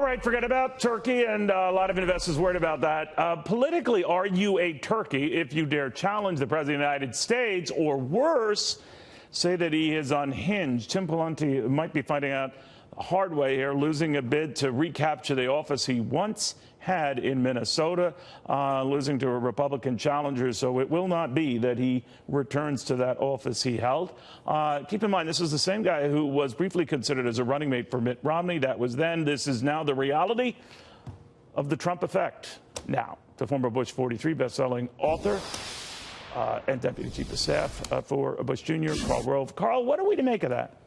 All right, forget about Turkey, and a lot of investors worried about that. Politically, are you a turkey if you dare challenge the President of the United States, or worse, say that he is unhinged? Tim Pawlenty might be finding out the hard way here, losing a bid to recapture the office he once had in Minnesota, losing to a Republican challenger. So it will not be that he returns to that office he held. Keep in mind, this is the same guy who was briefly considered as a running mate for Mitt Romney. That was then. This is now the reality of the Trump effect. Now, the former Bush 43 best-selling author and Deputy Chief of Staff for Bush Jr., Karl Rove. Karl, what are we to make of that?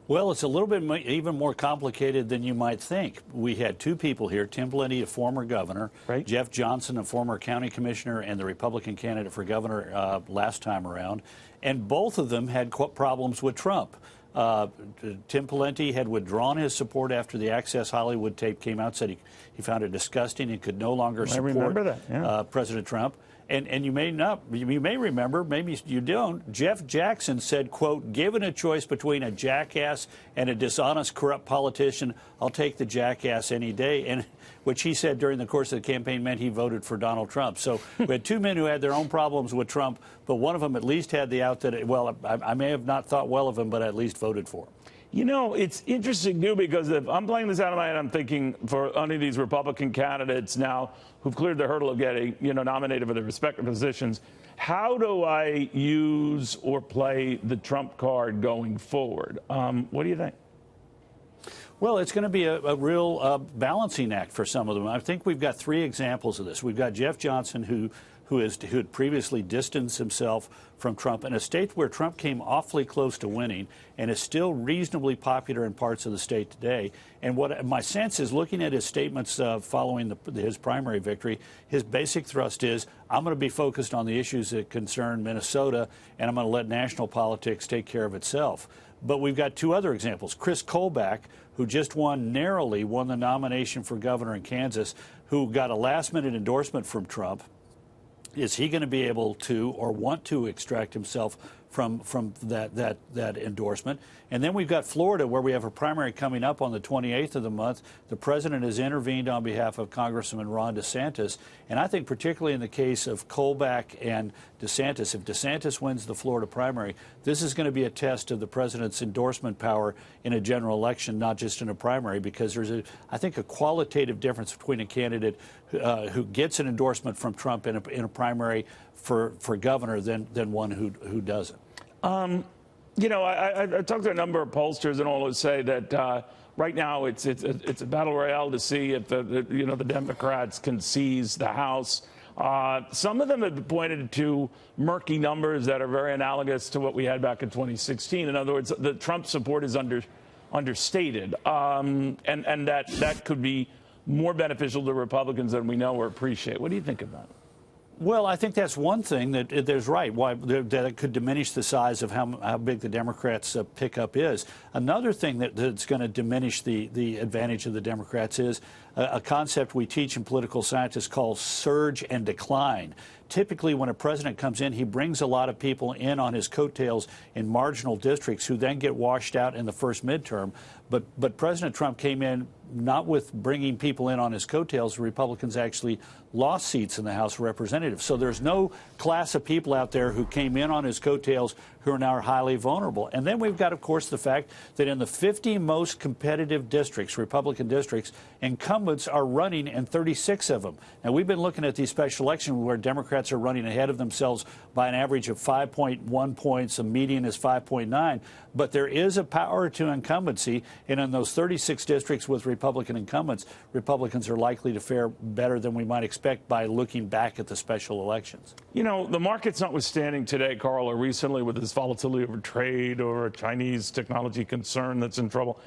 Well, it's a little bit even more complicated than you might think. We had two people here, Tim Pawlenty, a former governor, right. Jeff Johnson, a former county commissioner, and the Republican candidate for governor last time around, and both of them had problems with Trump. Tim Pawlenty had withdrawn his support after the Access Hollywood tape came out, said he found it disgusting and could no longer support President Trump. And you may remember, maybe you don't, Jeff Jackson said, quote, given a choice between a jackass and a dishonest, corrupt politician, I'll take the jackass any day, and which he said during the course of the campaign meant he voted for Donald Trump. So we had two men who had their own problems with Trump, but one of them at least had the out that, well, I may have not thought well of him, but I at least voted for him. You know, it's interesting, too, because if I'm playing this out of my head, I'm thinking for any of these Republican candidates now who've cleared the hurdle of getting, nominated for their respective positions, how do I use or play the Trump card going forward? What do you think? Well, it's going to be a real balancing act for some of them. I think we've got three examples of this. We've got Jeff Johnson, who had previously distanced himself from Trump in a state where Trump came awfully close to winning and is still reasonably popular in parts of the state today. And what my sense is, looking at his statements following his primary victory, his basic thrust is, I'm going to be focused on the issues that concern Minnesota, and I'm going to let national politics take care of itself. But we've got two other examples. Chris Kobach, who just narrowly won the nomination for governor in Kansas, who got a last-minute endorsement from Trump. Is he going to be able to or want to extract himself from that endorsement? And then we've got Florida, where we have a primary coming up on the 28th of the month. The president has intervened on behalf of Congressman Ron DeSantis. And I think particularly in the case of Kobach and DeSantis, if DeSantis wins the Florida primary, this is going to be a test of the president's endorsement power in a general election, not just in a primary, because there's, I think, a qualitative difference between a candidate who gets an endorsement from Trump in a primary for governor than one who doesn't. I talked to a number of pollsters, and all would say that right now it's a battle royale to see if the Democrats can seize the House. Some of them have pointed to murky numbers that are very analogous to what we had back in 2016. In other words, the Trump support is understated, and that could be more beneficial to Republicans than we know or appreciate. What do you think of that? Well, I think that's one thing that there's right, why that it could diminish the size of how big the Democrats' pickup is. Another thing that's going to diminish the advantage of the Democrats is a concept we teach in political scientists called surge and decline. Typically, when a president comes in, he brings a lot of people in on his coattails in marginal districts who then get washed out in the first midterm. But President Trump came in not with bringing people in on his coattails. The Republicans actually lost seats in the House of Representatives. So there's no class of people out there who came in on his coattails who are now highly vulnerable. And then we've got, of course, the fact that in the 50 most competitive districts, Republican districts, incumbents are running in 36 of them. Now, we've been looking at these special elections where Democrats are running ahead of themselves by an average of 5.1 points. The median is 5.9. But there is a power to incumbency. And in those 36 districts with Republican incumbents, Republicans are likely to fare better than we might expect by looking back at the special elections. You know, the market's notwithstanding today, Karl, or recently with this volatility over trade or a Chinese technology concern that's in trouble.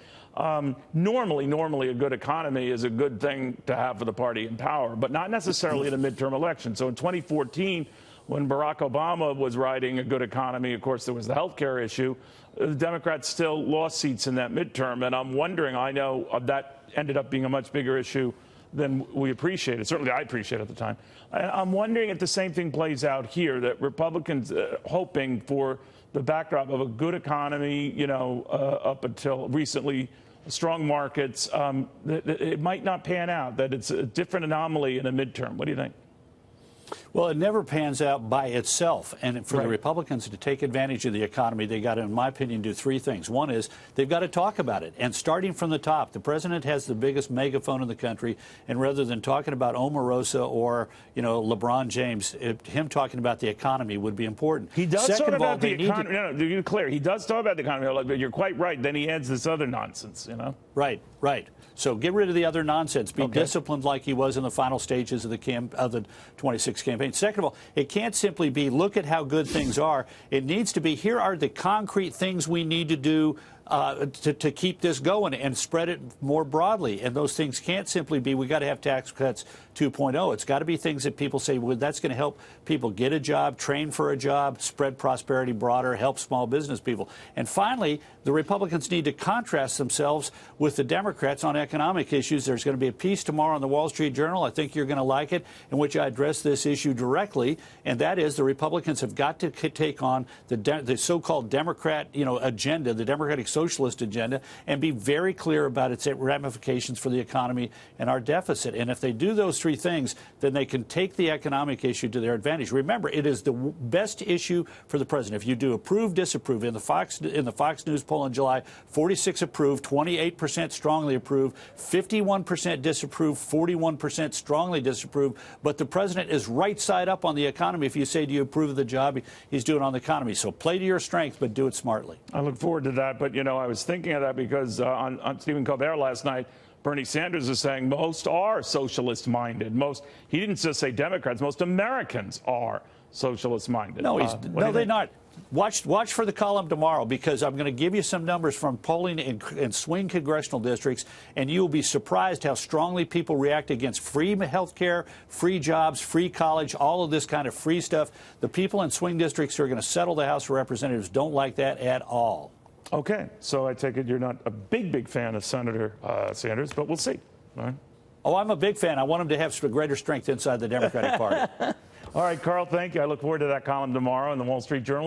Normally a good economy is a good thing to have for the party in power, but not necessarily in a midterm election. So in 2014, when Barack Obama was riding a good economy, of course, there was the health care issue. The Democrats still lost seats in that midterm. And I'm wondering, I know that ended up being a much bigger issue than we appreciated. Certainly I appreciated at the time. I'm wondering if the same thing plays out here, that Republicans hoping for the backdrop of a good economy, up until recently strong markets, it might not pan out, that it's a different anomaly in a midterm. What do you think? Well, it never pans out by itself. And for the Republicans to take advantage of the economy, they got to, in my opinion, do three things. One is they've got to talk about it. And starting from the top, the president has the biggest megaphone in the country. And rather than talking about Omarosa or, LeBron James, him talking about the economy would be important. He does talk about the economy. No, to be clear, he does talk about the economy, but you're quite right. Then he adds this other nonsense, Right. So get rid of the other nonsense. Be disciplined like he was in the final stages of the 26 campaign. Second of all, it can't simply be look at how good things are. It needs to be here are the concrete things we need to do to keep this going and spread it more broadly. And those things can't simply be we got to have tax cuts 2.0. It's got to be things that people say, well, that's going to help people get a job, train for a job, spread prosperity broader, help small business people. And finally, the Republicans need to contrast themselves with the Democrats on economic issues. There's going to be a piece tomorrow in the Wall Street Journal, I think you're going to like it, in which I address this issue directly, and that is the Republicans have got to take on the so-called Democrat, agenda, the Democratic Socialist agenda, and be very clear about its ramifications for the economy and our deficit. And if they do those three things, then they can take the economic issue to their advantage. Remember, it is the best issue for the president. If you do approve, disapprove, in the Fox News poll in July, 46 approve, 28% strongly approve, 51% disapprove, 41% strongly disapprove. But the president is right side up on the economy. If you say, do you approve of the job he's doing on the economy? So play to your strength, but do it smartly. I look forward to that. But, I was thinking of that because on Stephen Colbert last night, Bernie Sanders is saying most are socialist-minded. He didn't just say Democrats. Most Americans are socialist-minded. No, they're not. Watch for the column tomorrow, because I'm going to give you some numbers from polling in swing congressional districts, and you'll be surprised how strongly people react against free health care, free jobs, free college, all of this kind of free stuff. The people in swing districts who are going to settle the House of Representatives don't like that at all. Okay, so I take it you're not a big fan of Senator Sanders, but we'll see. All right. Oh, I'm a big fan. I want him to have greater strength inside the Democratic Party. All right, Karl, thank you. I look forward to that column tomorrow in the Wall Street Journal.